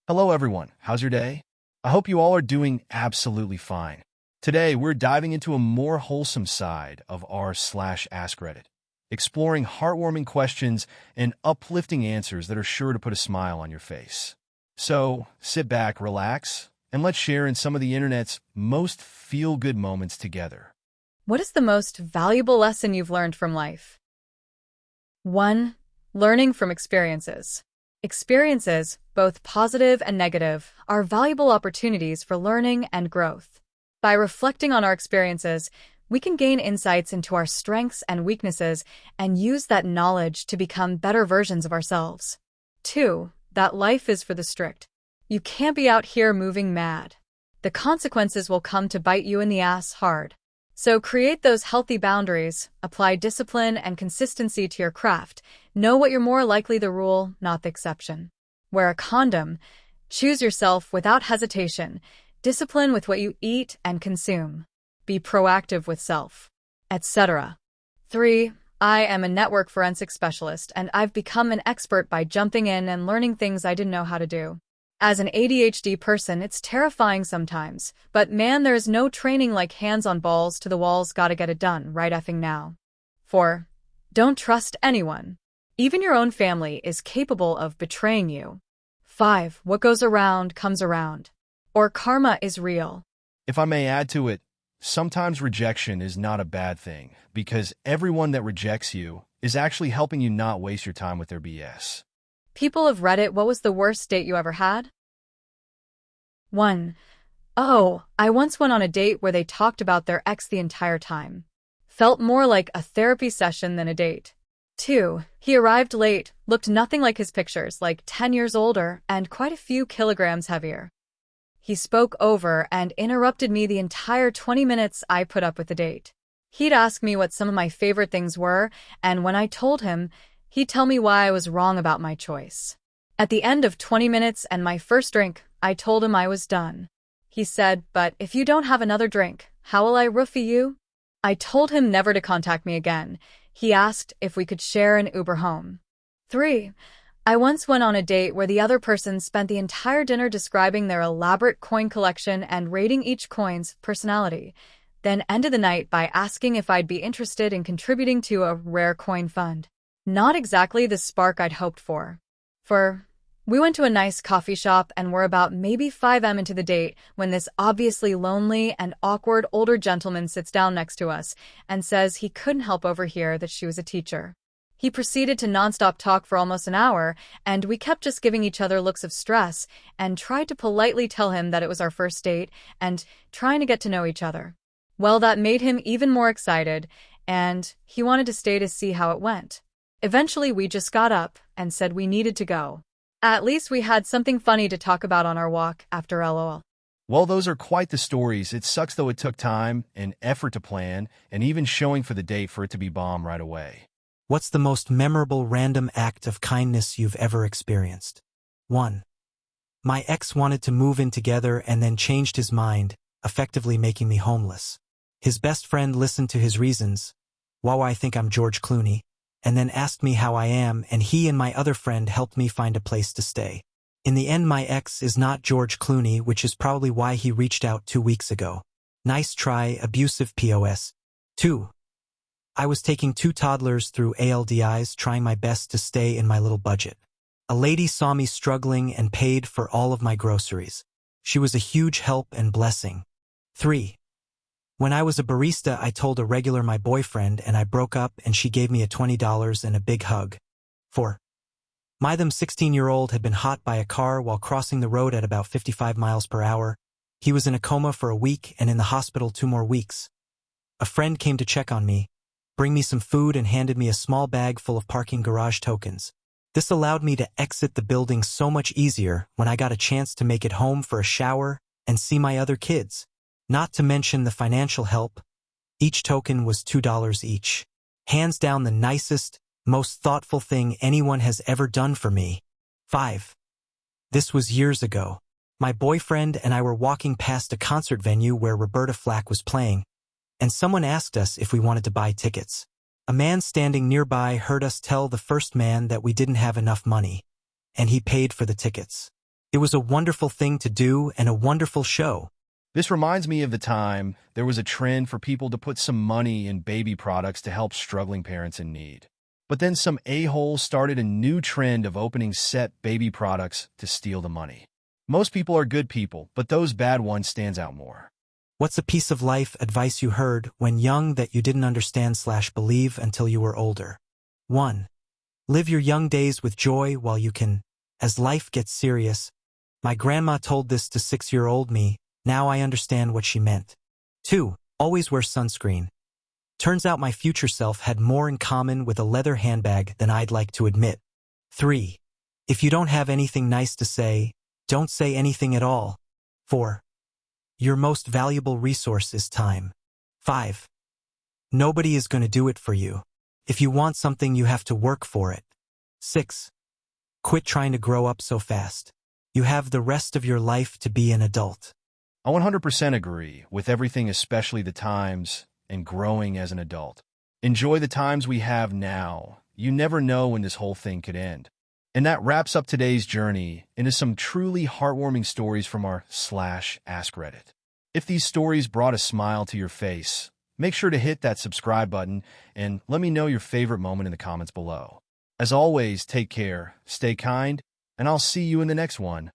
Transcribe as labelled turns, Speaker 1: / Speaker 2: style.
Speaker 1: Hello everyone, how's your day? I hope you all are doing absolutely fine. Today, we're diving into a more wholesome side of r/askreddit, exploring heartwarming questions and uplifting answers that are sure to put a smile on your face. So, sit back, relax, and let's share in some of the internet's most feel-good moments together.
Speaker 2: What is the most valuable lesson you've learned from life? 1. Learning from experiences. Experiences, both positive and negative, are valuable opportunities for learning and growth. By reflecting on our experiences, we can gain insights into our strengths and weaknesses and use that knowledge to become better versions of ourselves. 2. That life is for the strict. You can't be out here moving mad. The consequences will come to bite you in the ass hard. So create those healthy boundaries, apply discipline and consistency to your craft, know what you're more likely the rule, not the exception. Wear a condom, choose yourself without hesitation, discipline with what you eat and consume, be proactive with self, etc. 3. I am a network forensic specialist and I've become an expert by jumping in and learning things I didn't know how to do. As an ADHD person, it's terrifying sometimes, but man, there's no training like hands on balls to the walls, gotta get it done right effing now. 4. Don't trust anyone. Even your own family is capable of betraying you. 5. What goes around comes around. Or karma is real.
Speaker 1: If I may add to it, sometimes rejection is not a bad thing, because everyone that rejects you is actually helping you not waste your time with their BS.
Speaker 2: People of Reddit, what was the worst date you ever had? 1. Oh, I once went on a date where they talked about their ex the entire time. Felt more like a therapy session than a date. 2. He arrived late, looked nothing like his pictures, like 10 years older, and quite a few kilograms heavier. He spoke over and interrupted me the entire 20 minutes I put up with the date. He'd ask me what some of my favorite things were, and when I told him, he'd tell me why I was wrong about my choice. At the end of 20 minutes and my first drink, I told him I was done. He said, "But if you don't have another drink, how will I roofie you?" I told him never to contact me again. He asked if we could share an Uber home. 3. I once went on a date where the other person spent the entire dinner describing their elaborate coin collection and rating each coin's personality, then ended the night by asking if I'd be interested in contributing to a rare coin fund. Not exactly the spark I'd hoped for. We went to a nice coffee shop and were about maybe 5 m into the date when this obviously lonely and awkward older gentleman sits down next to us and says he couldn't help overhear that she was a teacher. He proceeded to nonstop talk for almost an hour, and we kept just giving each other looks of stress and tried to politely tell him that it was our first date and trying to get to know each other. Well, that made him even more excited, and he wanted to stay to see how it went. Eventually, we just got up and said we needed to go. At least we had something funny to talk about on our walk after LOL.
Speaker 1: Well, those are quite the stories. It sucks though it took time and effort to plan, and even showing for the date for it to be bomb right away.
Speaker 3: What's the most memorable random act of kindness you've ever experienced? 1. My ex wanted to move in together and then changed his mind, effectively making me homeless. His best friend listened to his reasons, "Wow, I think I'm George Clooney," and then asked me how I am, and he and my other friend helped me find a place to stay. In the end, my ex is not George Clooney, which is probably why he reached out 2 weeks ago. Nice try, abusive POS. 2. I was taking 2 toddlers through ALDIs, trying my best to stay in my little budget. A lady saw me struggling and paid for all of my groceries. She was a huge help and blessing. 3. When I was a barista, I told a regular my boyfriend and I broke up and she gave me a $20 and a big hug. 4. My 16-year-old had been hit by a car while crossing the road at about 55 miles per hour. He was in a coma for a week and in the hospital 2 more weeks. A friend came to check on me, bring me some food and handed me a small bag full of parking garage tokens. This allowed me to exit the building so much easier when I got a chance to make it home for a shower and see my other kids. Not to mention the financial help. Each token was $2 each. Hands down the nicest, most thoughtful thing anyone has ever done for me. 5. This was years ago. My boyfriend and I were walking past a concert venue where Roberta Flack was playing, and someone asked us if we wanted to buy tickets. A man standing nearby heard us tell the first man that we didn't have enough money, and he paid for the tickets. It was a wonderful thing to do and a wonderful show.
Speaker 1: This reminds me of the time there was a trend for people to put some money in baby products to help struggling parents in need. But then some a-holes started a new trend of opening set baby products to steal the money. Most people are good people, but those bad ones stands out more.
Speaker 3: What's a piece of life advice you heard when young that you didn't understand/believe until you were older? 1. Live your young days with joy while you can. As life gets serious, my grandma told this to 6-year-old me. Now I understand what she meant. 2. Always wear sunscreen. Turns out my future self had more in common with a leather handbag than I'd like to admit. 3. If you don't have anything nice to say, don't say anything at all. 4. Your most valuable resource is time. 5. Nobody is going to do it for you. If you want something, you have to work for it. 6. Quit trying to grow up so fast. You have the rest of your life to be an adult.
Speaker 1: I 100% agree with everything, especially the times and growing as an adult. Enjoy the times we have now. You never know when this whole thing could end. And that wraps up today's journey into some truly heartwarming stories from our /askreddit. If these stories brought a smile to your face, make sure to hit that subscribe button and let me know your favorite moment in the comments below. As always, take care, stay kind, and I'll see you in the next one.